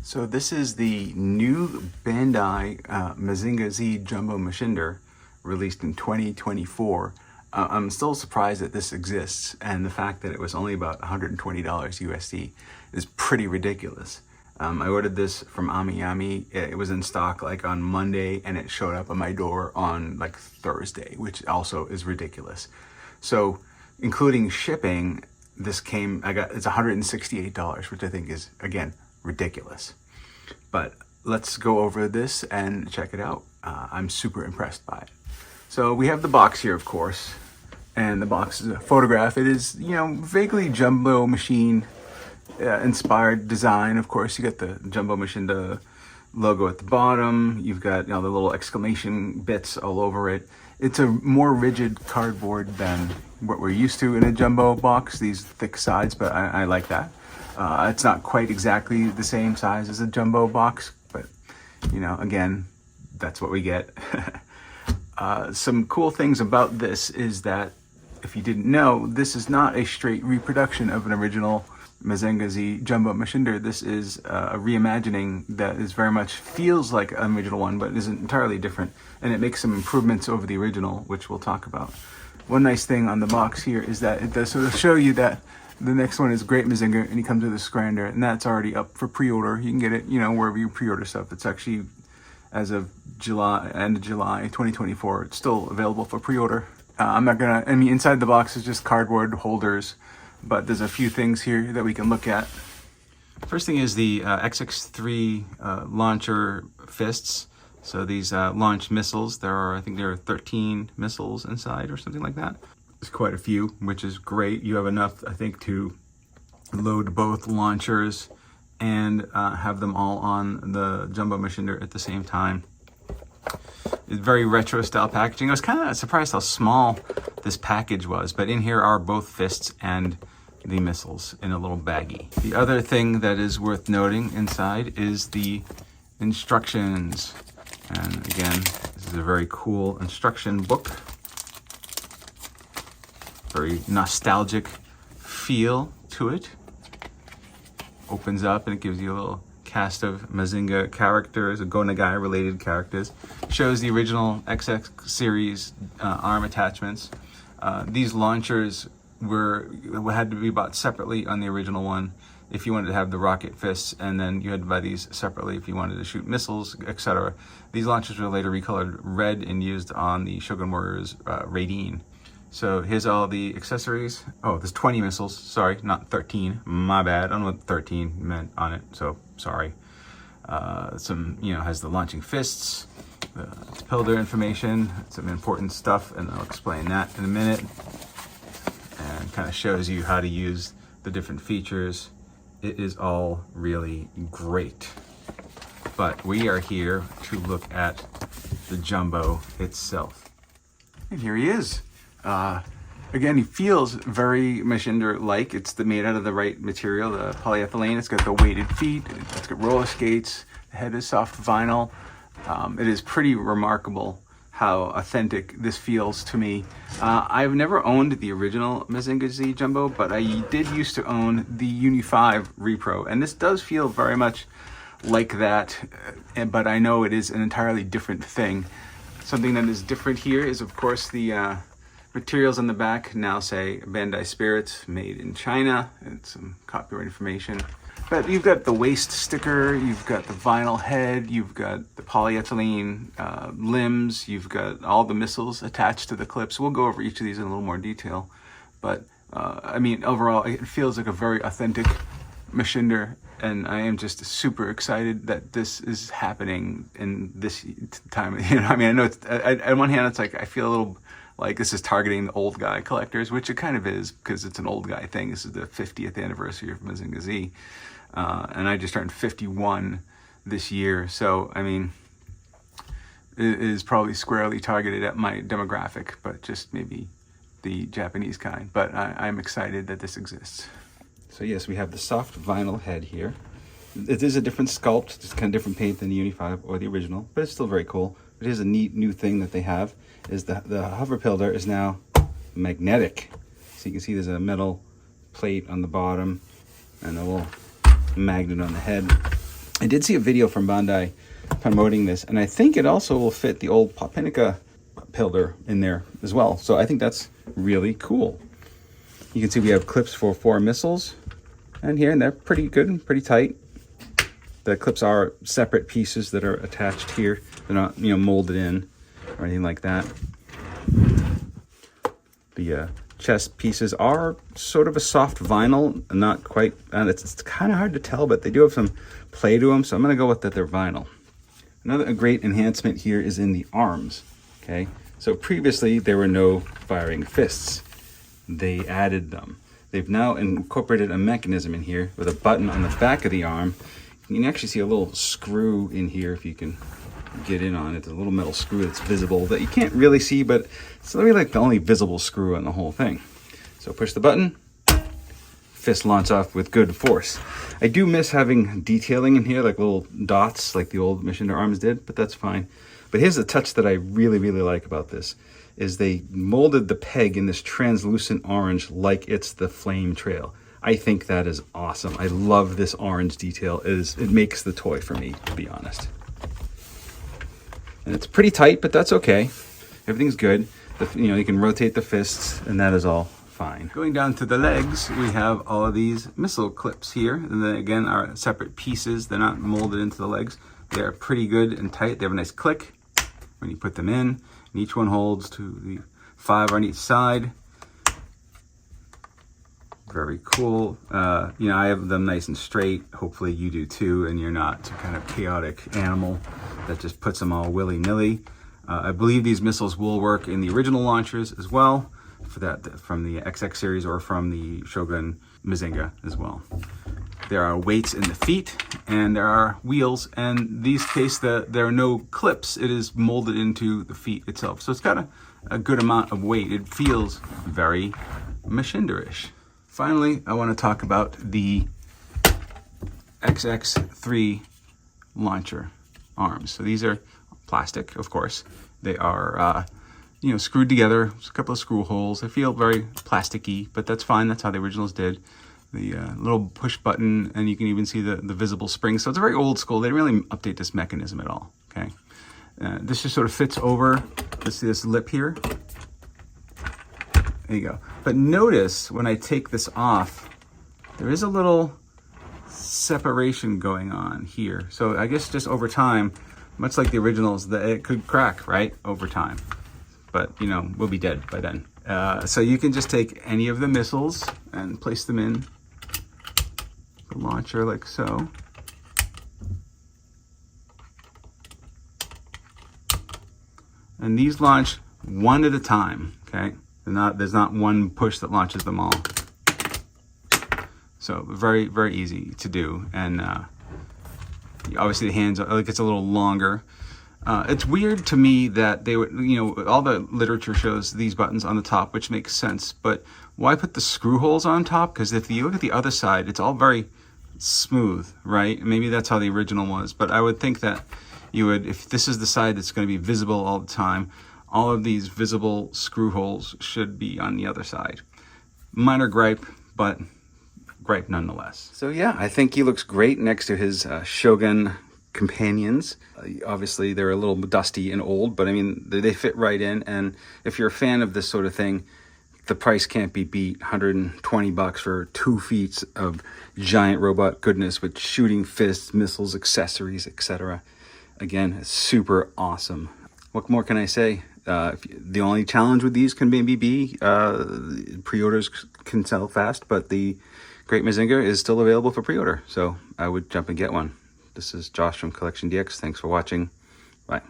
So this is the new Bandai Mazinger Z Jumbo Machinder, released in 2024. I'm still surprised that this exists, and the fact that it was only about $120 USD is pretty ridiculous. I ordered this from Ami. It was in stock like on Monday, and it showed up at my door on like Thursday, which also is ridiculous. So including shipping, it's $168, which I think is, again, ridiculous. But let's go over this and check it out. I'm super impressed by it. So we have the box here, of course, and the box is a photograph. It is, vaguely jumbo machine inspired design. Of course, you got the Jumbo Machinder logo at the bottom. You've got the little exclamation bits all over it. It's a more rigid cardboard than what we're used to in a jumbo box, these thick sides, but I like that. It's not quite exactly the same size as a jumbo box, but again, that's what we get. Some cool things about this is that, if you didn't know, this is not a straight reproduction of an original Mazinger Z Jumbo Machinder. This is a reimagining that is very much feels like an original one, but isn't entirely different, and it makes some improvements over the original, which we'll talk about. One nice thing on the box here is that it does sort of show you that the next one is Great Mazinger, and he comes with a Scrander, and that's already up for pre-order. You can get it, wherever you pre-order stuff. It's actually, as of end of July 2024, it's still available for pre-order. Inside the box is just cardboard holders, but there's a few things here that we can look at. First thing is the XX3 launcher fists. So these launch missiles, I think there are 13 missiles inside or something like that. There's quite a few, which is great. You have enough, I think, to load both launchers and have them all on the Jumbo Machinder at the same time. It's very retro style packaging. I was kind of surprised how small this package was, but in here are both fists and the missiles in a little baggie. The other thing that is worth noting inside is the instructions. And again, this is a very cool instruction book. Very nostalgic feel to it. Opens up and it gives you a little cast of Mazinger characters, Go Nagai related characters. Shows the original XX series arm attachments. These launchers had to be bought separately on the original one if you wanted to have the rocket fists, and then you had to buy these separately if you wanted to shoot missiles, etc. These launchers were later recolored red and used on the Shogun Warriors Raideen. So here's all the accessories. Oh, there's 20 missiles. Sorry, not 13. My bad. I don't know what 13 meant on it, so sorry. Has the launching fists, its pillar information, some important stuff, and I'll explain that in a minute. And kind of shows you how to use the different features. It is all really great. But we are here to look at the Jumbo itself. And here he is. Again, he feels very Machinder-like. It's made out of the right material, the polyethylene. It's got the weighted feet. It's got roller skates. The head is soft vinyl. It is pretty remarkable how authentic this feels to me. I've never owned the original Mazinger Z Jumbo, but I did used to own the Uni 5 Repro, and this does feel very much like that, but I know it is an entirely different thing. Something that is different here is, of course, the materials on the back now say Bandai Spirits, made in China, and some copyright information. But you've got the waist sticker, you've got the vinyl head, you've got the polyethylene limbs, you've got all the missiles attached to the clips. We'll go over each of these in a little more detail. But, overall, it feels like a very authentic Machinder, and I am just super excited that this is happening in this time. I know it's, on one hand, it's like I feel a little like this is targeting the old guy collectors, which it kind of is, because it's an old guy thing. This is the 50th anniversary of Mazinger Z. And I just turned 51 this year. So, it is probably squarely targeted at my demographic, but just maybe the Japanese kind. But I'm excited that this exists. So yes, we have the soft vinyl head here. It is a different sculpt, just kind of different paint than the Uni 5 or the original, but it's still very cool. But here's a neat new thing that they have, is the hover pillar is now magnetic. So you can see there's a metal plate on the bottom and a little magnet on the head. I did see a video from Bandai promoting this, and I think it also will fit the old Papinica pillar in there as well. So I think that's really cool. You can see we have clips for 4 missiles and here, and they're pretty good and pretty tight. The clips are separate pieces that are attached here. They're not, you know, molded in or anything like that. The chest pieces are sort of a soft vinyl, not quite, it's kind of hard to tell, but they do have some play to them, so I'm going to go with that they're vinyl. Another great enhancement here is in the arms, okay? So previously there were no firing fists. They added them. They've now incorporated a mechanism in here with a button on the back of the arm. You can actually see a little screw in here if you can get in on it. There's a little metal screw that's visible that you can't really see, but it's really like the only visible screw on the whole thing. So push the button, fist launch off with good force. I do miss having detailing in here, like little dots like the old Machinder arms did, but that's fine. But here's the touch that I really, really like about this, is they molded the peg in this translucent orange like it's the flame trail. I think that is awesome. I love this orange detail. It makes the toy for me, to be honest. And it's pretty tight, but that's okay. Everything's good. You can rotate the fists, and that is all fine. Going down to the legs, we have all of these missile clips here, and then again are separate pieces. They're not molded into the legs. They're pretty good and tight. They have a nice click when you put them in, and each one holds to the 5 on each side. Very cool. I have them nice and straight. Hopefully you do too, and you're not some kind of chaotic animal that just puts them all willy-nilly. I believe these missiles will work in the original launchers as well, for that from the XX series or from the Shogun Mazinger as well. There are weights in the feet, and there are wheels, and in these case there are no clips. It is molded into the feet itself, so it's got a good amount of weight. It feels very Machinder-ish. Finally, I want to talk about the XX3 launcher arms. So these are plastic, of course. They are, screwed together. There's a couple of screw holes. They feel very plasticky, but that's fine. That's how the originals did. The little push button, and you can even see the visible spring. So it's very old school. They didn't really update this mechanism at all, okay? This just sort of fits over this lip here. There you go. But notice when I take this off, there is a little separation going on here. So I guess just over time, much like the originals, that it could crack, right? Over time. But, we'll be dead by then. So you can just take any of the missiles and place them in the launcher like so. And these launch one at a time, okay? There's not one push that launches them all. So very, very easy to do. And obviously the hands, it's a little longer. It's weird to me that they would, all the literature shows these buttons on the top, which makes sense. But why put the screw holes on top? Because if you look at the other side, it's all very smooth, right? Maybe that's how the original was. But I would think that you would, if this is the side that's going to be visible all the time, all of these visible screw holes should be on the other side. Minor gripe, but gripe nonetheless. So yeah, I think he looks great next to his Shogun companions. Obviously, they're a little dusty and old, but I mean, they fit right in. And if you're a fan of this sort of thing, the price can't be beat. $120 for 2 feet of giant robot goodness with shooting fists, missiles, accessories, etc. Again, it's super awesome. What more can I say? The only challenge with these can maybe be pre-orders can sell fast, but the Great Mazinger is still available for pre-order, so I would jump and get one. This is Josh from CollectionDX. Thanks for watching. Bye.